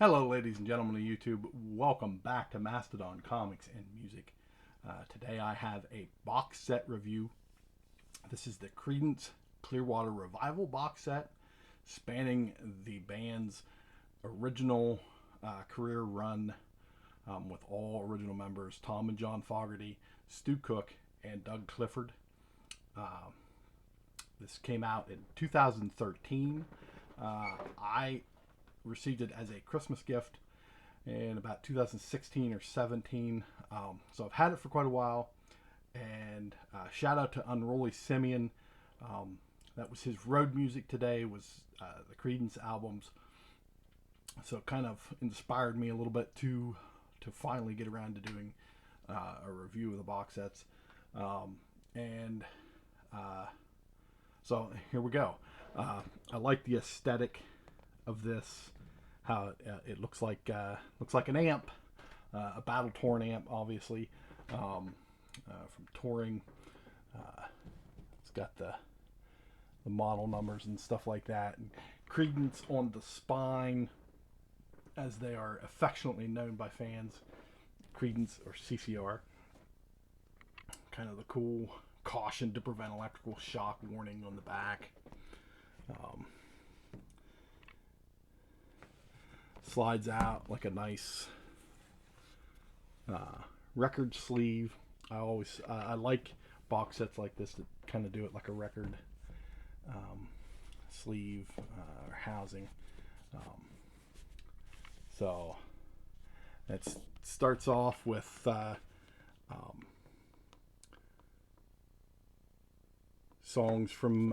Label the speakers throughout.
Speaker 1: Hello, ladies and gentlemen of YouTube. Welcome back to Mastodon Comics and Music. Today I have a box set review. This is the Creedence Clearwater Revival box set, spanning the band's original career run with all original members, Tom and John Fogerty, Stu Cook, and Doug Clifford. This came out in 2013. I received it as a Christmas gift in about 2016 or 17. So I've had it for quite a while. And shout out to Unruly Simeon. That was his road music today, was the Creedence albums. So it kind of inspired me a little bit to finally get around to doing a review of the box sets. So here we go. I like the aesthetic of this, how it looks like an amp, a battle torn amp, obviously, from touring. It's got the model numbers and stuff like that, and Creedence on the spine, as they are affectionately known by fans, Creedence or CCR. Kind of the cool caution to prevent electrical shock warning on the back. Slides out like a nice record sleeve. I like box sets like this that kind of do it like a record sleeve or housing. So it starts off with songs from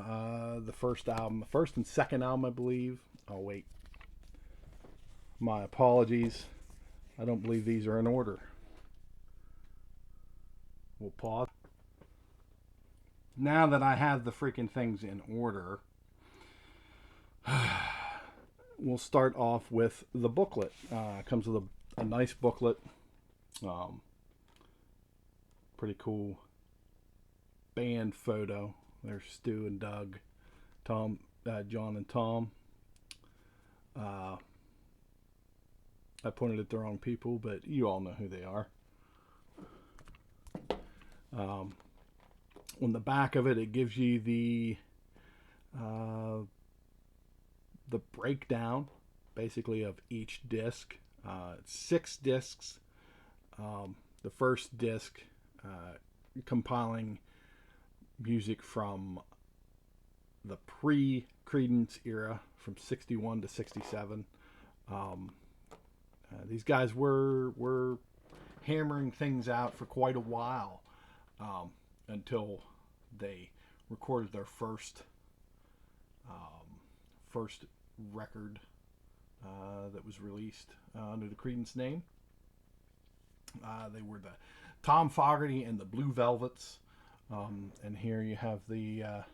Speaker 1: the first album, the first and second album, I believe. Oh wait, my apologies. I don't believe these are in order. We'll pause. Now that I have the freaking things in order, we'll start off with the booklet. It comes with a nice booklet. Pretty cool band photo. There's Stu and Doug, Tom, John and Tom. I pointed at the wrong people, but you all know who they are. On the back of it, it gives you the breakdown, basically, of each disc. It's 6 discs. The first disc compiling music from the pre-Creedence era, from 61 to 67. These guys were hammering things out for quite a while, until they recorded their first record that was released under the Creedence name. They were the Tom Fogerty and the Blue Velvets, and here you have the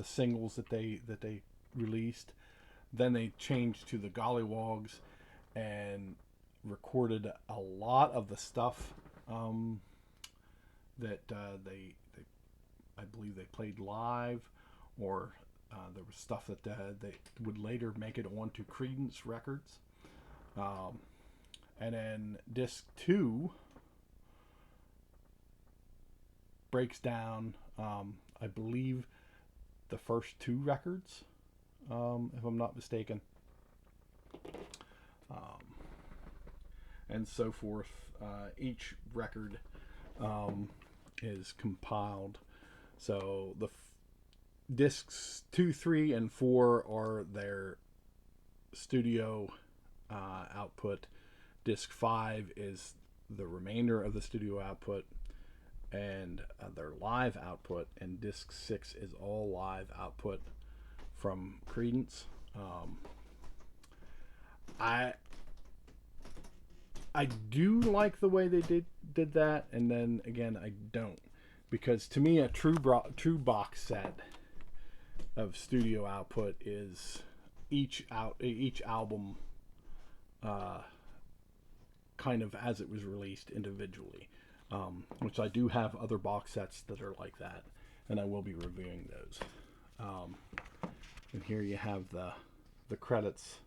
Speaker 1: singles that they released. Then they changed to the Gollywogs and recorded a lot of the stuff that I believe they played live, or there was stuff that they would later make it onto Creedence records. And then disc 2 breaks down, I believe, the first 2 records, if I'm not mistaken, and so forth. Each record is compiled. So the discs 2, 3, and 4 are their studio output. Disc 5 is the remainder of the studio output and their live output, and disc 6 is all live output from Creedence. I do like the way they did that, and then again I don't, because to me a true box set of studio output is each album kind of as it was released individually, which I do have other box sets that are like that, and I will be reviewing those. And here you have the credits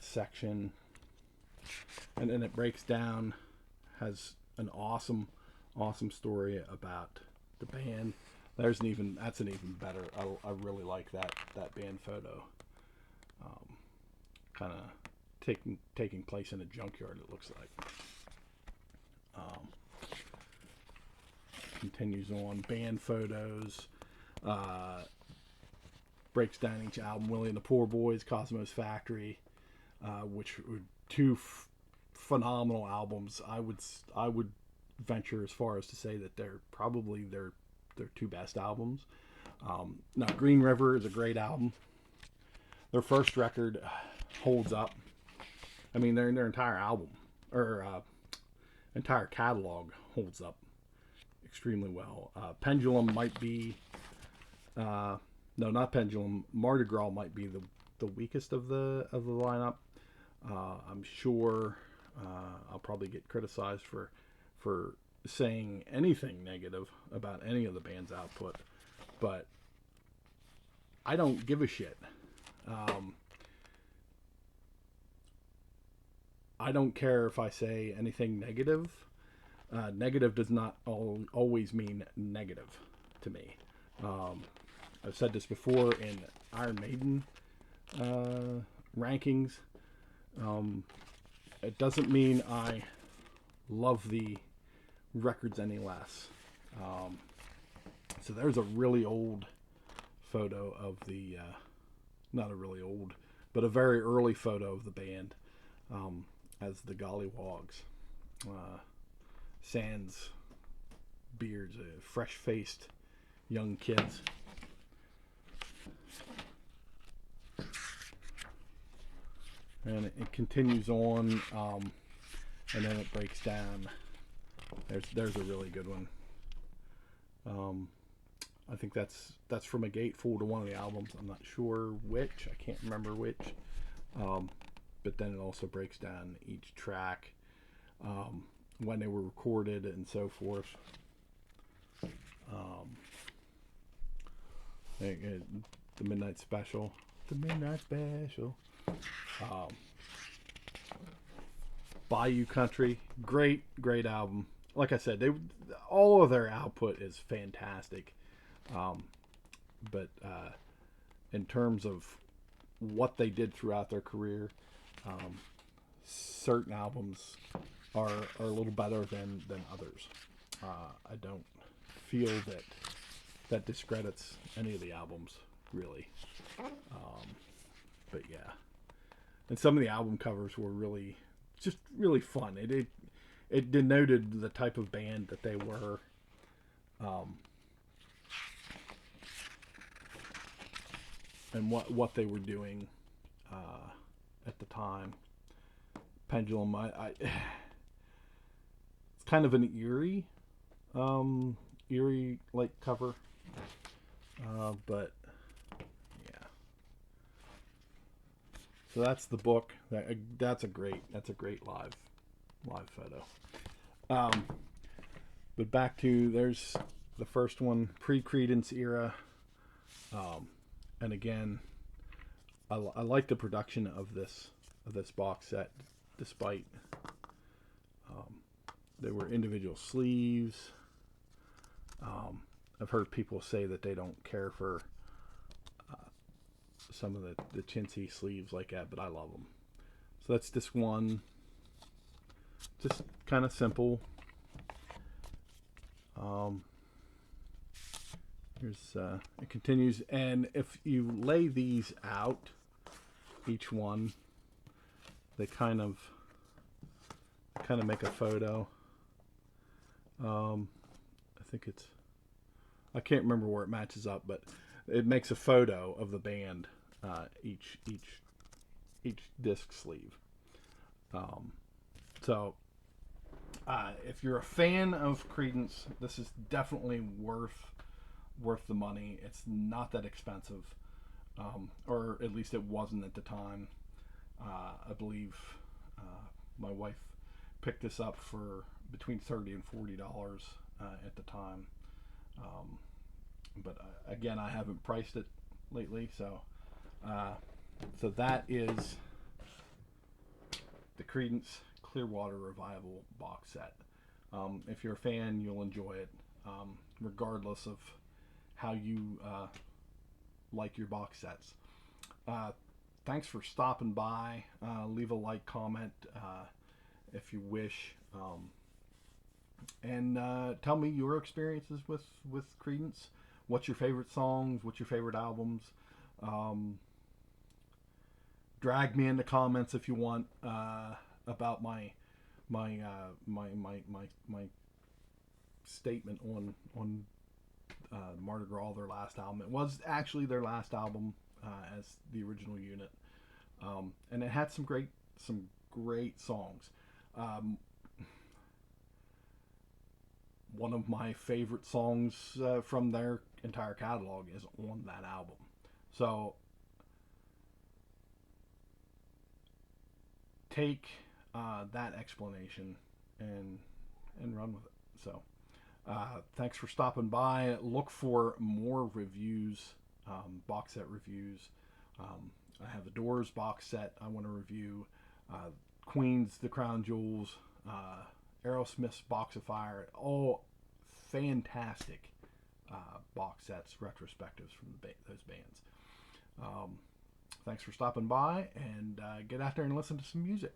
Speaker 1: section. and then it breaks down, has an awesome story about the band. That's an even better. I really like that band photo. Kind of taking place in a junkyard, it looks like. Continues on, band photos. Breaks down each album. Willie and the Poor Boys, Cosmo's Factory, which were two phenomenal albums. I would venture as far as to say that they're probably their two best albums. Now, Green River is a great album. Their first record holds up. I mean, their entire album or entire catalog holds up extremely well. Pendulum might be no, not Pendulum. Mardi Gras might be the weakest of the lineup. I'm sure I'll probably get criticized for saying anything negative about any of the band's output, but I don't give a shit. I don't care if I say anything negative. Negative does not always mean negative to me. I've said this before in Iron Maiden rankings. It doesn't mean I love the records any less. So there's a really old photo of the, not a really old, but a very early photo of the band as the Gollywogs. Sans beards, fresh-faced young kids. And it continues on, and then it breaks down. There's a really good one. I think that's from A Gateful to one of the albums. I'm not sure which. I can't remember which. But then it also breaks down each track, when they were recorded and so forth. The Midnight Special. The Midnight Special. Bayou Country, great album. Like I said, all of their output is fantastic. But in terms of what they did throughout their career, certain albums are a little better than others. I don't feel that discredits any of the albums, really. But yeah. And some of the album covers were really fun. It denoted the type of band that they were. And what they were doing at the time. Pendulum, it's kind of an eerie like cover, but yeah. So that's the book. That's a great live photo. But back to, there's the first one, pre-Creedence era. And again, I like the production of this box set, despite there were individual sleeves. I've heard people say that they don't care for some of the chintzy sleeves like that, but I love them. So that's this one, just kind of simple. It continues, and if you lay these out, each one, they kind of make a photo. I think I can't remember where it matches up, but it makes a photo of the band, each disc sleeve. So if you're a fan of Creedence, this is definitely worth the money. It's not that expensive, or at least it wasn't at the time. I believe my wife picked this up for between $30 and $40 at the time. But again, I haven't priced it lately, so that is the Creedence Clearwater Revival box set. If you're a fan, you'll enjoy it, regardless of how you like your box sets. Thanks for stopping by. Leave a like, comment if you wish, and tell me your experiences with Creedence. What's your favorite songs? What's your favorite albums? Drag me in the comments if you want about my statement on Mardi Gras, their last album. It was actually their last album as the original unit, and it had some great songs. One of my favorite songs from their entire catalog is on that album. So take that explanation and run with it. So thanks for stopping by. Look for more reviews, box set reviews. I have the Doors box set I want to review. Queen's The Crown Jewels. Aerosmith's Box of Fire. All fantastic box sets, retrospectives from those bands. Thanks for stopping by, and get out there and listen to some music.